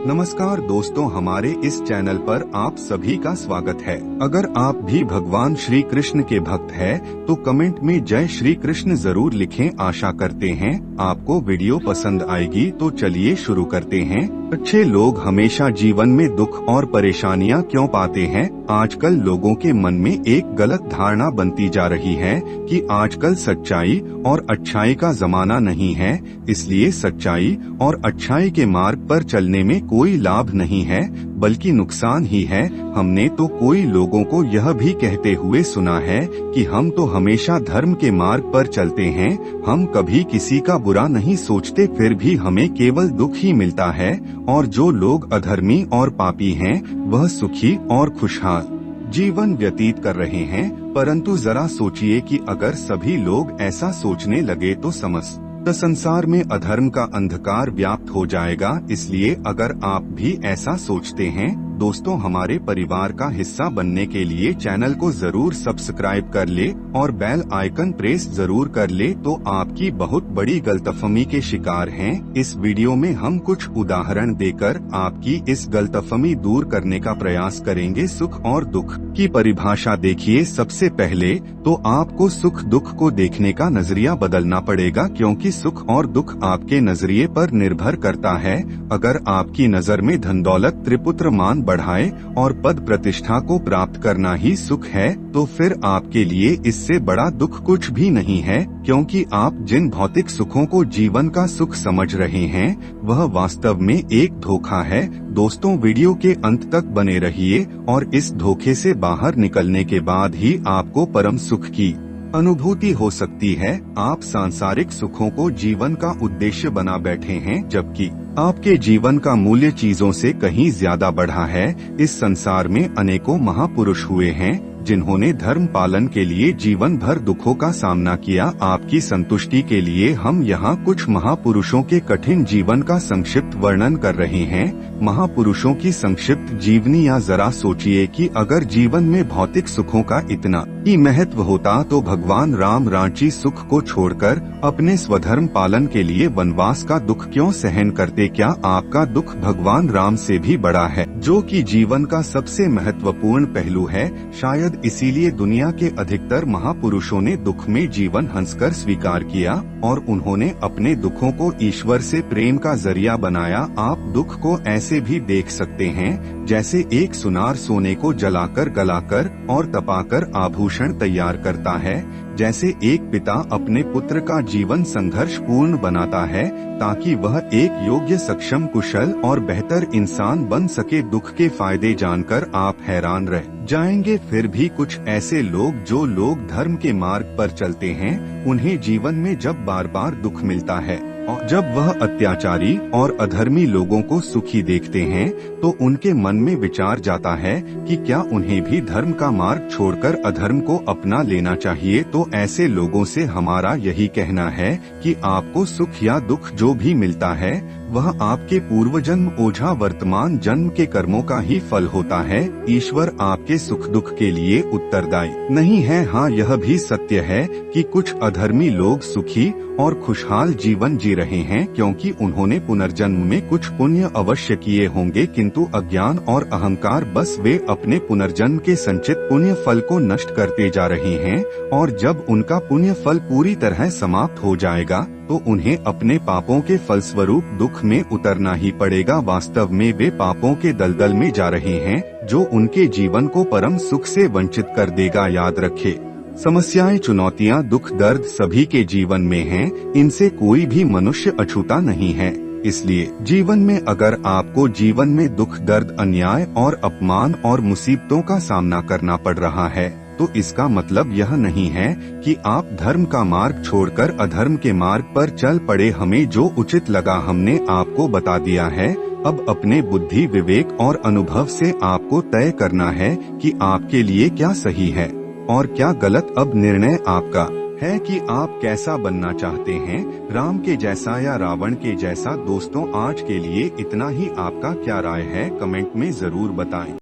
नमस्कार दोस्तों, हमारे इस चैनल पर आप सभी का स्वागत है। अगर आप भी भगवान श्री कृष्ण के भक्त हैं, तो कमेंट में जय श्री कृष्ण जरूर लिखें। आशा करते हैं आपको वीडियो पसंद आएगी। तो चलिए शुरू करते हैं। अच्छे लोग हमेशा जीवन में दुख और परेशानियां क्यों पाते हैं? आजकल लोगों के मन में एक गलत धारणा बनती जा रही है कि आजकल सच्चाई और अच्छाई का जमाना नहीं है, इसलिए सच्चाई और अच्छाई के मार्ग पर चलने में कोई लाभ नहीं है बल्कि नुकसान ही है। हमने तो कोई लोगों को यह भी कहते हुए सुना है कि हम तो हमेशा धर्म के मार्ग पर चलते हैं, हम कभी किसी का बुरा नहीं सोचते, फिर भी हमें केवल दुख ही मिलता है। और जो लोग अधर्मी और पापी हैं, वह सुखी और खुशहाल जीवन व्यतीत कर रहे हैं। परंतु जरा सोचिए कि अगर सभी लोग ऐसा सोचने लगे तो समस्त संसार में अधर्म का अंधकार व्याप्त हो जाएगा। इसलिए अगर आप भी ऐसा सोचते हैं, दोस्तों हमारे परिवार का हिस्सा बनने के लिए चैनल को जरूर सब्सक्राइब कर ले और बेल आइकन प्रेस जरूर कर ले। तो आपकी बहुत बड़ी गलतफहमी के शिकार हैं। इस वीडियो में हम कुछ उदाहरण देकर आपकी इस गलतफहमी दूर करने का प्रयास करेंगे। सुख और दुख की परिभाषा देखिए। सबसे पहले तो आपको सुख दुख को देखने का नजरिया बदलना पड़ेगा, क्योंकि सुख और दुख आपके नजरिए पर निर्भर करता है। अगर आपकी नजर में धन दौलत त्रिपुत्र मान बढ़ाए और पद प्रतिष्ठा को प्राप्त करना ही सुख है, तो फिर आपके लिए इससे बड़ा दुख कुछ भी नहीं है, क्योंकि आप जिन भौतिक सुखों को जीवन का सुख समझ रहे हैं, वह वास्तव में एक धोखा है। दोस्तों वीडियो के अंत तक बने रहिए और इस धोखे से बाहर निकलने के बाद ही आपको परम सुख की अनुभूति हो सकती है। आप सांसारिक सुखों को जीवन का उद्देश्य बना बैठे हैं, जबकि आपके जीवन का मूल्य चीजों से कहीं ज्यादा बढ़ा है। इस संसार में अनेकों महापुरुष हुए हैं जिन्होंने धर्म पालन के लिए जीवन भर दुखों का सामना किया। आपकी संतुष्टि के लिए हम यहाँ कुछ महापुरुषों के कठिन जीवन का संक्षिप्त वर्णन कर रहे हैं। महापुरुषों की संक्षिप्त जीवनी या जरा सोचिए कि अगर जीवन में भौतिक सुखों का इतना ही महत्व होता तो भगवान राम रांची सुख को छोड़कर अपने स्वधर्म पालन के लिए वनवास का दुख क्यों सहन करते? क्या आपका दुख भगवान राम से भी बड़ा है, जो कि जीवन का सबसे महत्वपूर्ण पहलू है? शायद इसीलिए दुनिया के अधिकतर महापुरुषों ने दुख में जीवन हंसकर स्वीकार किया और उन्होंने अपने दुखों को ईश्वर से प्रेम का जरिया बनाया। आप दुख को ऐसे भी देख सकते हैं जैसे एक सुनार सोने को जलाकर गलाकर और तपाकर आभूषण तैयार करता है। जैसे एक पिता अपने पुत्र का जीवन संघर्ष पूर्ण बनाता है ताकि वह एक योग्य, सक्षम, कुशल और बेहतर इंसान बन सके। दुख के फायदे जानकर आप हैरान रह जाएंगे। फिर भी कुछ ऐसे लोग जो लोग धर्म के मार्ग पर चलते हैं, उन्हें जीवन में जब बार बार दुख मिलता है और जब वह अत्याचारी और अधर्मी लोगों को सुखी देखते हैं, तो उनके मन में विचार जाता है कि क्या उन्हें भी धर्म का मार्ग छोड़कर अधर्म को अपना लेना चाहिए। तो ऐसे लोगों से हमारा यही कहना है कि आपको सुख या दुख जो भी मिलता है, वह आपके पूर्व जन्म ओझा वर्तमान जन्म के कर्मों का ही फल होता है। ईश्वर आपके सुख दुख के लिए उत्तरदायी नहीं है। हाँ, यह भी सत्य है कि कुछ अधर्मी लोग सुखी और खुशहाल जीवन जी रहे हैं, क्योंकि उन्होंने पुनर्जन्म में कुछ पुण्य अवश्य किए होंगे, किंतु अज्ञान और अहंकार बस वे अपने पुनर्जन्म के संचित पुण्य फल को नष्ट करते जा रहे हैं। और जब उनका पुण्य फल पूरी तरह समाप्त हो जाएगा, तो उन्हें अपने पापों के फलस्वरूप दुख में उतरना ही पड़ेगा। वास्तव में वे पापों के दलदल में जा रहे हैं, जो उनके जीवन को परम सुख से वंचित कर देगा। याद रखें, समस्याएं, चुनौतियां, दुख, दर्द सभी के जीवन में हैं। इनसे कोई भी मनुष्य अछूता नहीं है। इसलिए जीवन में अगर आपको जीवन में दुख, दर्द, अन्याय और अपमान और मुसीबतों का सामना करना पड़ रहा है, तो इसका मतलब यह नहीं है कि आप धर्म का मार्ग छोड़कर अधर्म के मार्ग पर चल पड़े। हमें जो उचित लगा हमने आपको बता दिया है। अब अपने बुद्धि, विवेक और अनुभव से आपको तय करना है कि आपके लिए क्या सही है और क्या गलत। अब निर्णय आपका है कि आप कैसा बनना चाहते हैं, राम के जैसा या रावण के जैसा। दोस्तों आज के लिए इतना ही। आपका क्या राय है, कमेंट में जरूर बताएं।